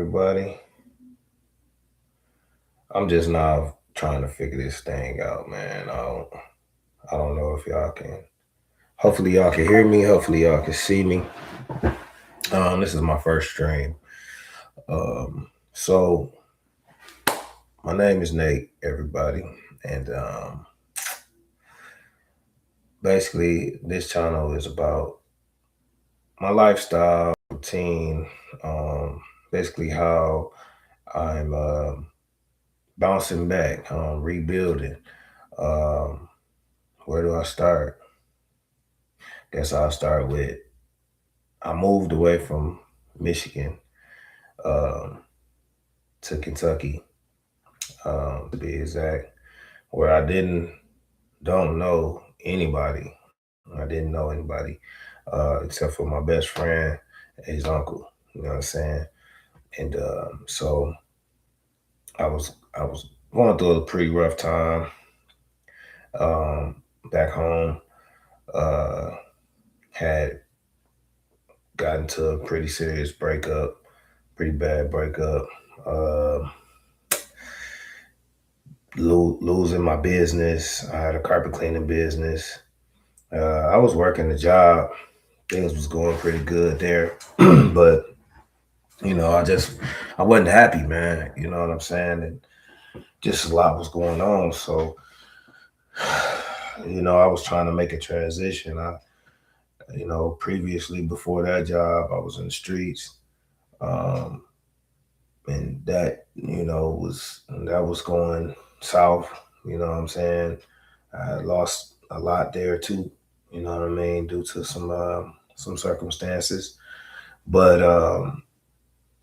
everybody. I'm just now trying to figure this thing out, man. I don't know if y'all can. Hopefully y'all can hear me. Hopefully y'all can see me. This is my first stream. So my name is Nate, everybody, and basically this channel is about my lifestyle routine. Basically how I'm bouncing back, rebuilding. Um, where do I start? Guess I'll start with I moved away from Michigan um, to Kentucky, to be exact, where I don't know anybody. I didn't know anybody except for my best friend and his uncle. You know what I'm saying? And so I was going through a pretty rough time um, back home. Uh, had gotten to a pretty serious breakup, pretty bad breakup. Um losing my business. I had a carpet cleaning business. I was working the job. Things was going pretty good there, but I wasn't happy, man. You know what I'm saying? And just a lot was going on. So, I was trying to make a transition. Previously before that job, I was in the streets, um, and that was going south. You know what I'm saying? I lost a lot there too. You know what I mean, due to some circumstances. But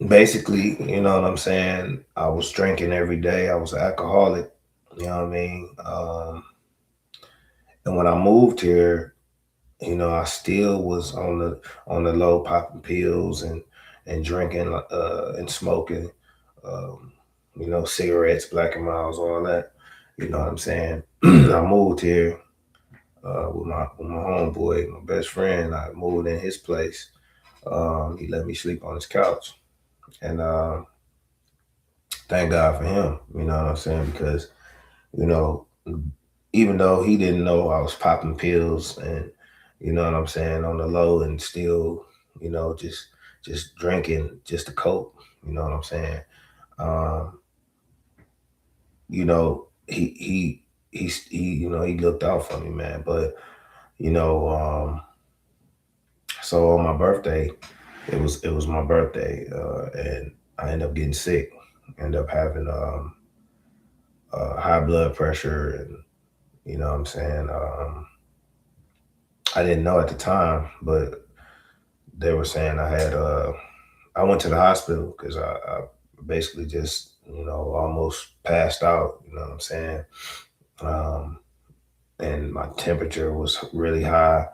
basically, you know what I'm saying. I was drinking every day. I was an alcoholic. You know what I mean. And when I moved here, I still was on the low, popping pills and drinking and smoking. Um, cigarettes, Black and Miles, all that. You know what I'm saying. I moved here with my homeboy, my best friend. I moved in his place. He let me sleep on his couch, and thank God for him. You know what I'm saying? Because you know, even though he didn't know I was popping pills and you know what I'm saying on the low and still, just drinking just to cope. You know what I'm saying? Um, he looked out for me, man. But you know, so on my birthday, it was my birthday, and I ended up getting sick. Ended up having high blood pressure, and you know what I'm saying. I didn't know at the time, but they were saying I had. I went to the hospital because I basically just almost passed out. You know what I'm saying. Um, and my temperature was really high.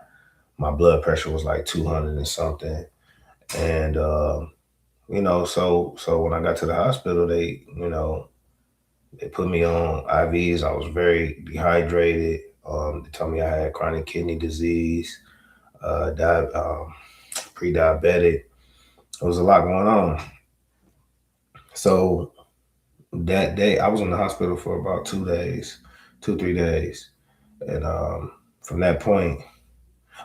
My blood pressure was like 200 and something, and so when I got to the hospital, they put me on IVs. I was very dehydrated. They told me I had chronic kidney disease, pre-diabetic. There was a lot going on. So that day, I was in the hospital for about 2 days, 2 3 days, and from that point,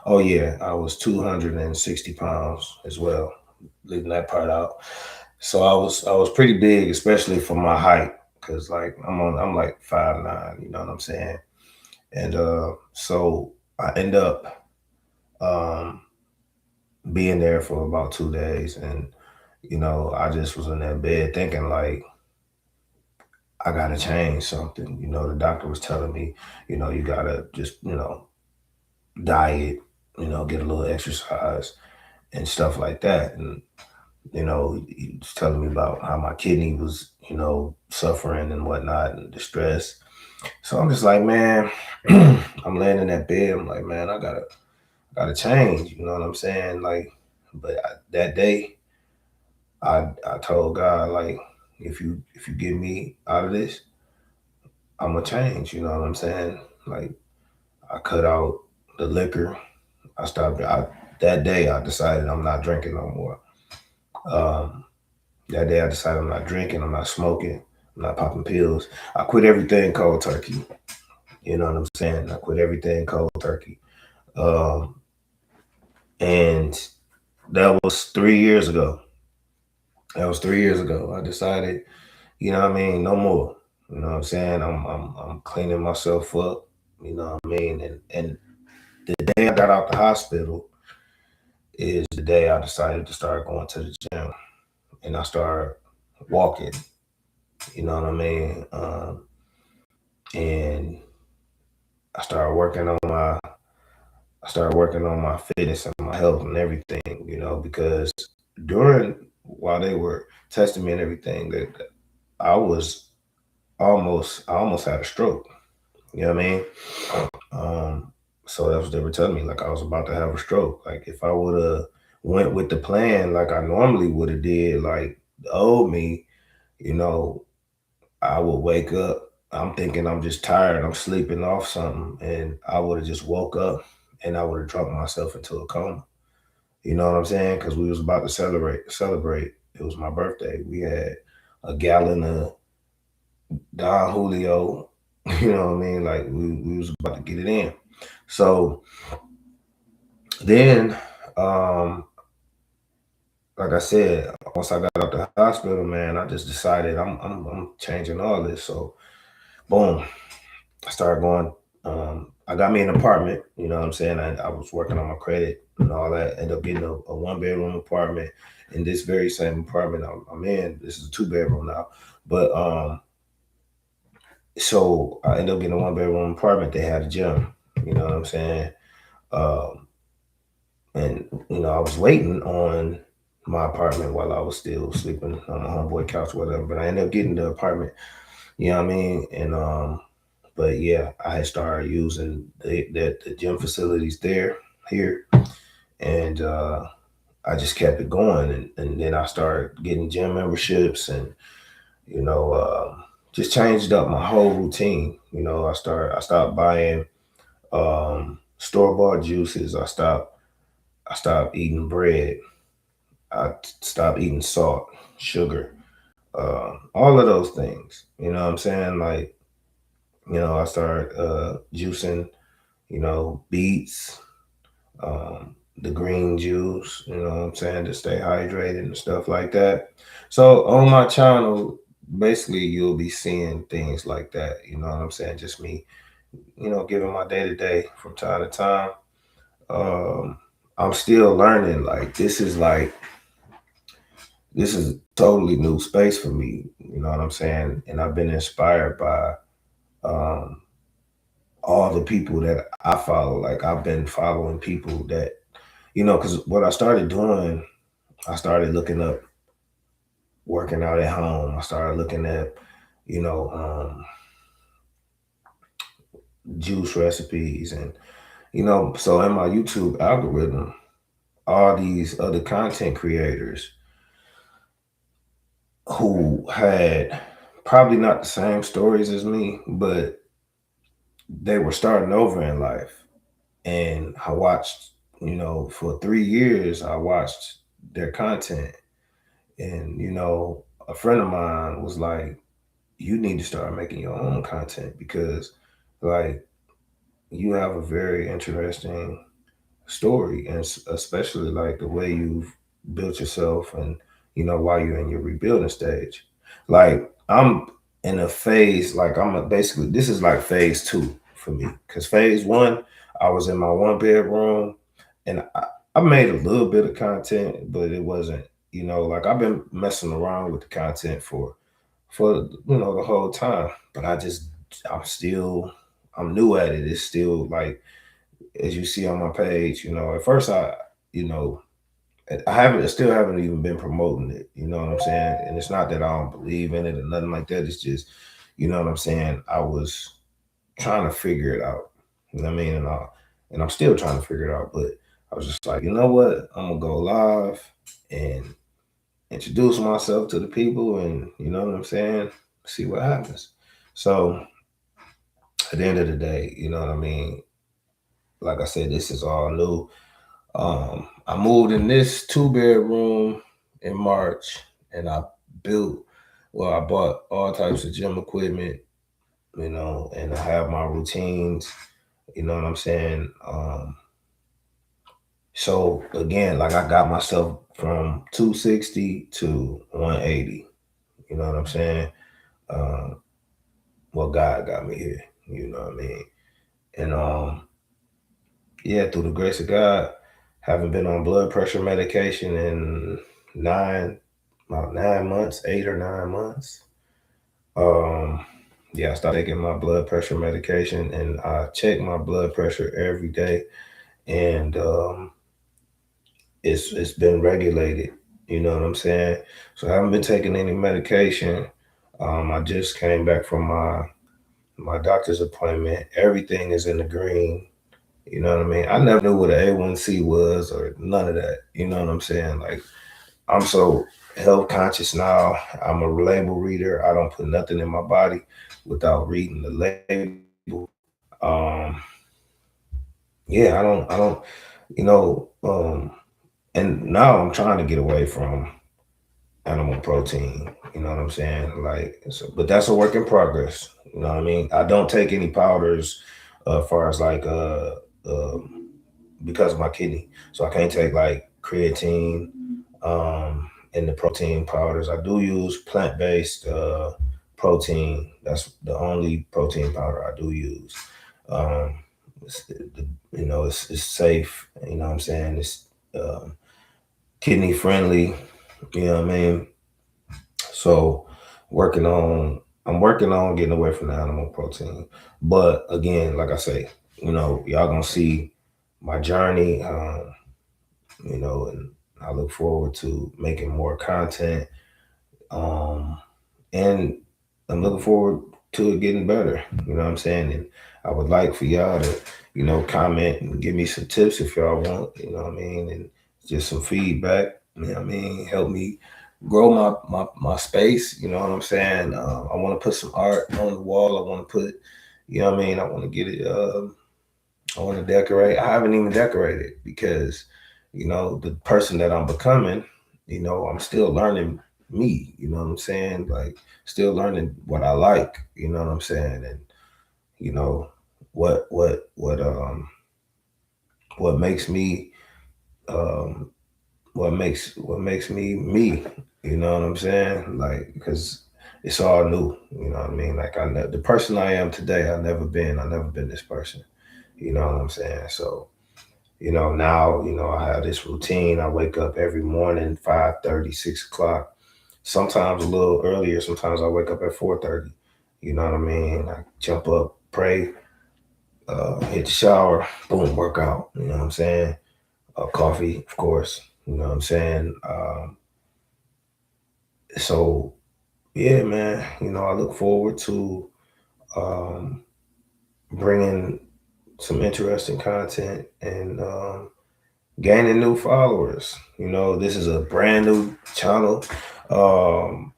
oh yeah, I was 260 pounds as well. Leaving that part out. So I was pretty big, especially for my height, because like I'm like 5'9", you know what I'm saying? And so I end up um, being there for about 2 days, and I just was in that bed thinking like I gotta change something. The doctor was telling me, you gotta just diet, get a little exercise and stuff like that, and he was telling me about how my kidney was, suffering and whatnot and distress. So I'm just like, man, I'm laying in that bed. I'm like, man, I gotta change. You know what I'm saying? Like, but that day, I told God like, if you get me out of this, I'm gonna change. You know what I'm saying? Like, I cut out the liquor. I stopped. That day I decided I'm not drinking no more. Um, That day I decided I'm not drinking, I'm not smoking, I'm not popping pills. I quit everything cold turkey. You know what I'm saying? I quit everything cold turkey. Um, and that was 3 years ago. That was 3 years ago. I decided, you know what I mean, no more. You know what I'm saying? I'm cleaning myself up. You know what I mean? And the day I got out the hospital is the day I decided to start going to the gym, and I started walking. You know what I mean? And I started working on my I started working on my fitness and my health and everything. Because during while they were testing me and everything, that I was I almost had a stroke. You know what I mean? Um, so that's what they were telling me, like I was about to have a stroke. Like if I would have went with the plan like I normally would have did, like the old me, you know, I would wake up. I'm thinking I'm just tired. I'm sleeping off something, and I would have just woke up, and I would have dropped myself into a coma. You know what I'm saying? Because we was about to celebrate. It was my birthday. We had a gallon of Don Julio. You know what I mean? Like we was about to get it in. So then, um, like I said, once I got out the hospital, man, I just decided I'm changing all this. So boom, I started going. I got me an apartment. You know what I'm saying? I was working on my credit and all that. Ended up getting a 1 bedroom apartment in this very same apartment I'm in. This is a 2 bedroom now, but so I ended up getting a 1 bedroom apartment. They had a gym. You know what I'm saying? Um, and I was waiting on my apartment while I was still sleeping on my homeboy couch, whatever. But I ended up getting the apartment. You know what I mean? And but yeah, I had started using the gym facilities here, and I just kept it going, and then I started getting gym memberships, and you know, just changed up my whole routine. I stopped buying store bought juices. I stopped eating bread. I stopped eating salt, sugar, all of those things. You know what I'm saying? Like, I started juicing, beets, the green juice, you know what I'm saying, to stay hydrated and stuff like that. So on my channel, basically you'll be seeing things like that, you know what I'm saying? Just me, giving my day to day from time to time. Um, I'm still learning. This is totally new space for me, you know what I'm saying? And I've been inspired by um all the people that I follow. Like I've been following people that, because what I started doing, I started looking up working out at home. I started looking at, you know, juice recipes, and so in my YouTube algorithm, all these other content creators who had probably not the same stories as me, but they were starting over in life. And I watched, for 3 years, I watched their content. And, a friend of mine was like, you need to start making your own content because, like, you have a very interesting story, and especially like the way you've built yourself, and while you're in your rebuilding stage. Like I'm in a phase, like basically this is like phase two for me, because phase one, I was in my 1 bedroom, and I made a little bit of content, but it wasn't, like I've been messing around with the content for the whole time, but I'm still, I'm new at it. It's still like, as you see on my page, at first you know, I still haven't even been promoting it. You know what I'm saying? And it's not that I don't believe in it or nothing like that. It's just, you know what I'm saying? I was trying to figure it out. You know what I mean? And I'm still trying to figure it out. But I was just like, you know what? I'm gonna go live and introduce myself to the people, and you know what I'm saying? See what happens. So at the end of the day, you know what I mean? Like I said, this is all new. I moved in this 2 bedroom in March, and I built. Well, I bought all types of gym equipment, and I have my routines. You know what I'm saying? So again, like I got myself from 260 to 180. You know what I'm saying? Um, well, God got me here. You know what I mean? And yeah, through the grace of God, haven't been on blood pressure medication in nine, about 9 months, 8 or 9 months. Um, yeah, I started taking my blood pressure medication, and I check my blood pressure every day, and it's been regulated. You know what I'm saying? So I haven't been taking any medication. I just came back from my doctor's appointment. Everything is in the green. You know what I mean? I never knew what an A1C was or none of that. You know what I'm saying? Like, I'm so health conscious now. I'm a label reader. I don't put nothing in my body without reading the label. Um, yeah, I don't, you know, and now I'm trying to get away from animal protein. You know what I'm saying? Like, so, but that's a work in progress. You know what I mean? I don't take any powders, as far as like um because of my kidney. So I can't take like creatine and the protein powders. I do use plant based protein. That's the only protein powder I do use. Um, it's safe. You know what I'm saying? It's kidney friendly. You know what I mean? So working on I'm working on getting away from the animal protein. But again, like I say, y'all gonna see my journey. And I look forward to making more content. Um, and I'm looking forward to it getting better. You know what I'm saying? And I would like for y'all to, comment and give me some tips if y'all want, you know what I mean? And just some feedback, you know what I mean? Help me grow my space, you know what I'm saying? I want to put some art on the wall. I want to put, you know what I mean? I want to get it, I want to decorate. I haven't even decorated because, the person that I'm becoming, I'm still learning me, you know what I'm saying? Like, still learning what I like, you know what I'm saying? And, you know, what, what, what, um, what makes me, um, what makes me me, you know what I'm saying? Like, because it's all new, you know what I mean? Like, the person I am today, I've never been this person, you know what I'm saying? So, now, I have this routine. I wake up every morning, 5:30, 6 o'clock. Sometimes a little earlier. Sometimes I wake up at 4:30. You know what I mean? I jump up, pray, hit the shower, boom, work out. You know what I'm saying? Coffee, of course. You know what I'm saying? So yeah, man. I look forward to um, bringing some interesting content and gaining new followers. This is a brand new channel. Um,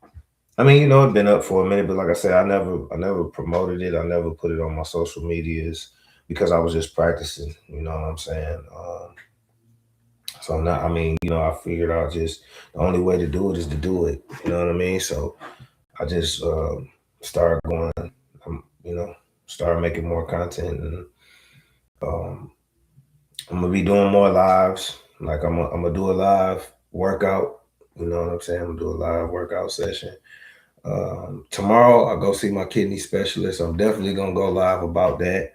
I mean, it's been up for a minute, but like I said, I never promoted it. I never put it on my social medias because I was just practicing. You know what I'm saying? So now, I mean, I figured out just the only way to do it is to do it. You know what I mean? So I just started going, you know, started making more content, and um, I'm gonna be doing more lives. Like I'm gonna do a live workout. You know what I'm saying? I'm gonna do a live workout session. Tomorrow I go see my kidney specialist. I'm definitely gonna go live about that.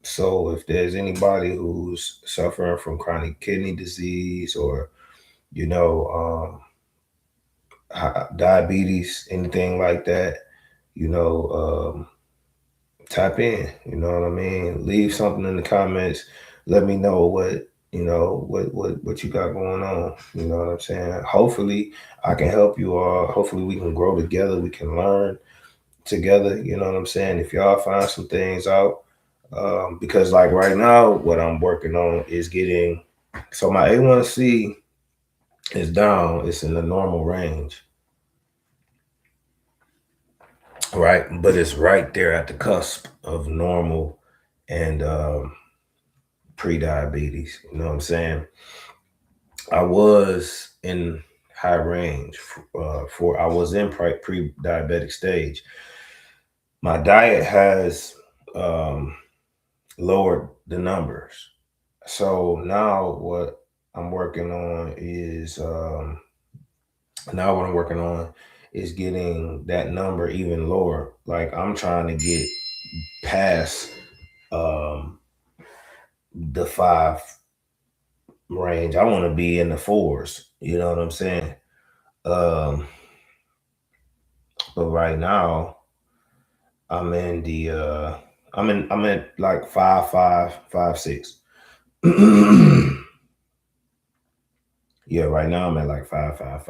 So if there's anybody who's suffering from chronic kidney disease or you know diabetes, anything like that, you know, tap in. You know what I mean? Leave something in the comments. Let me know what you got going on. You know what I'm saying? Hopefully, I can help you all. Hopefully, we can grow together. We can learn together. You know what I'm saying? If y'all find some things out, because like right now, what I'm working on is getting. So my A1C is down. It's in the normal range, right? But it's right there at the cusp of normal and pre-diabetes. You know what I'm saying? I was in high range for I was in pre-diabetic stage. My diet has um, lowered the numbers. So now I'm working on is now what I'm working on is getting that number even lower. Like I'm trying to get past um, the five range. I want to be in the fours. You know what I'm saying? Um, but right now I'm in the I'm at like 5'5", 5'6". Yeah, right now I'm at like 5'5",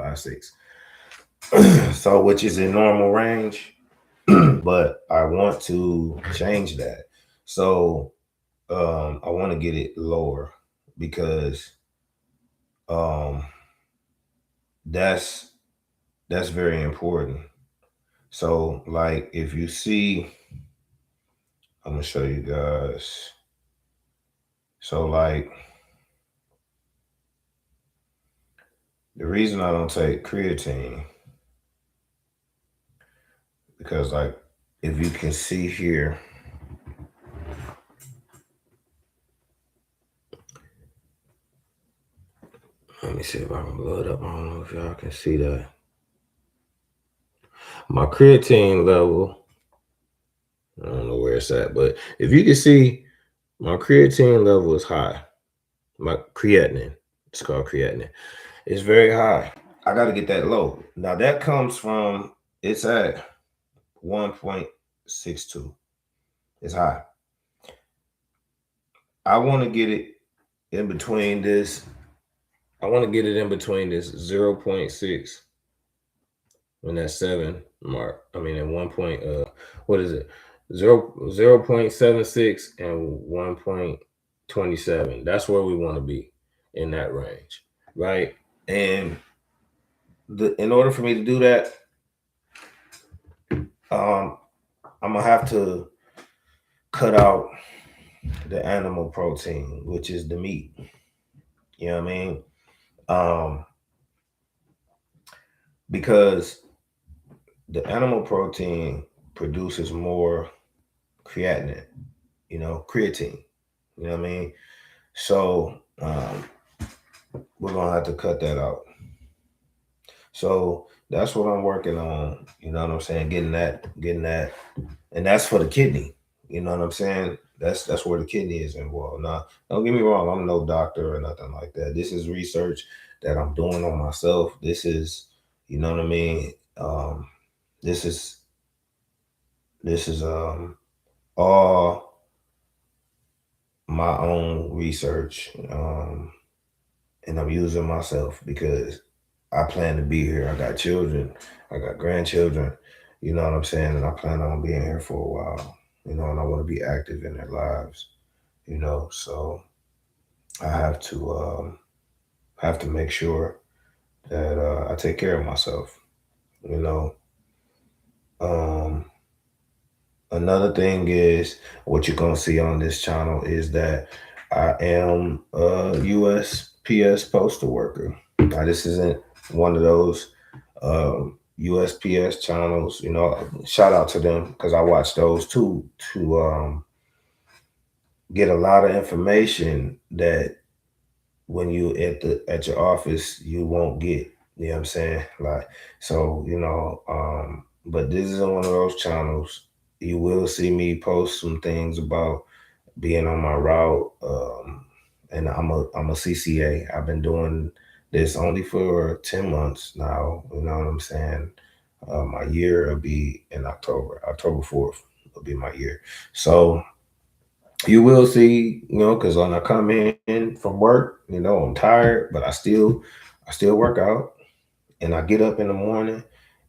5'6". So which is in normal range, but I want to change that. So I want to get it lower because um that's that's very important. So like if you see, I'm gonna show you guys. So like the reason I don't take creatine because like if you can see here, let me see if I can blow it up. I don't know if y'all can see that. My creatine level, I don't know where it's at, but if you can see, my creatine level is high. My creatinine, it's called creatinine. It's very high. I got to get that low. Now that comes from, it's at 1.62. It's high. I want to get it in between this. I want to get it in between this 0.6 and that 7 mark. I mean, at what is it? 0.76 and 1.27. That's where we want to be in that range, right? And in order for me to do that, I'm gonna have to cut out the animal protein, which is the meat. You know what I mean? Um, because the animal protein produces more creatinine, creatine. You know what I mean? So we're gonna have to cut that out. So that's what I'm working on. You know what I'm saying? Getting that, and that's for the kidney. You know what I'm saying? That's where the kidney is involved. Now, don't get me wrong. I'm no doctor or nothing like that. This is research that I'm doing on myself. This is, you know what I mean? This is all my own research, and I'm using myself because I plan to be here. I got children, I got grandchildren, you know what I'm saying? And I plan on being here for a while, and I want to be active in their lives, so I have to make sure that I take care of myself, you know. Um, Another thing is what you're gonna see on this channel is that I am a USPS postal worker. Now, this isn't one of those USPS channels. Shout out to them because I watch those too to get a lot of information that when you at your office you won't get. You know what I'm saying? Like so, but this is one of those channels. You will see me post some things about being on my route. And I'm a CCA. I've been doing this only for 10 months now. You know what I'm saying? My year will be in October. October 4th will be my year. So you will see, because when I come in from work, I'm tired, but I still work out, and I get up in the morning,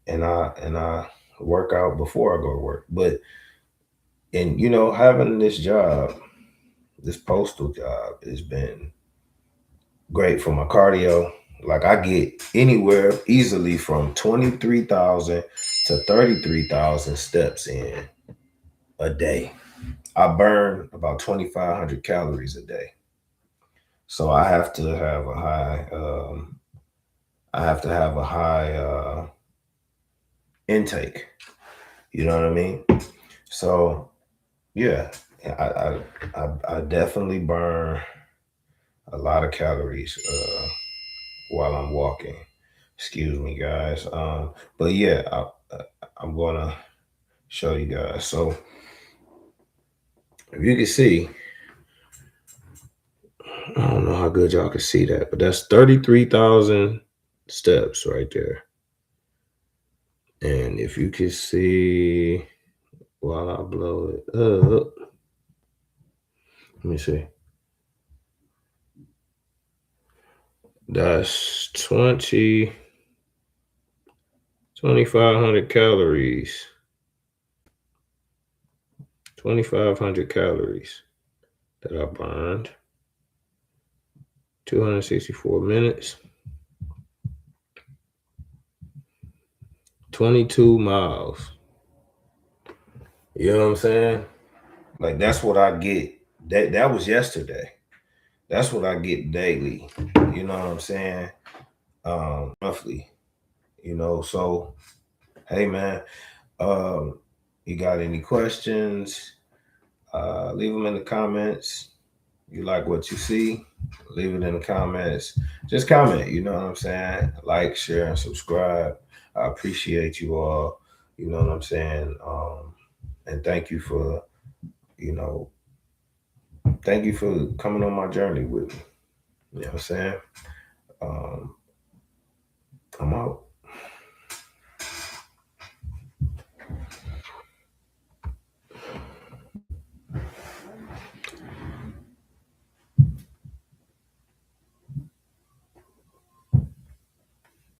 and I work out before I go to work. But and having this job, this postal job, has been great for my cardio. Like I get anywhere easily from 23,000 to 33,000 steps in a day. I burn about 2,500 calories a day. So I have to have a high I have to have a high intake. You know what I mean? So yeah, I definitely burn a lot of calories while I'm walking. Excuse me, guys. But yeah, I'm gonna show you guys. So if you can see, I don't know how good y'all can see that, but that's 33,000 steps right there. And if you can see while I blow it up, let me see. That's 2,500 calories. 2,500 calories that I burned. 264 minutes. 22 miles. You know what I'm saying? Like that's what I get. That was yesterday. That's what I get daily. You know what I'm saying? Roughly. So hey man, you got any questions? Leave them in the comments. You like what you see? Leave it in the comments. Just comment, you know what I'm saying? Like, share, and subscribe. I appreciate you all. You know what I'm saying? And you know, thank you for coming on my journey with me. You know what I'm saying? Um, I'm out.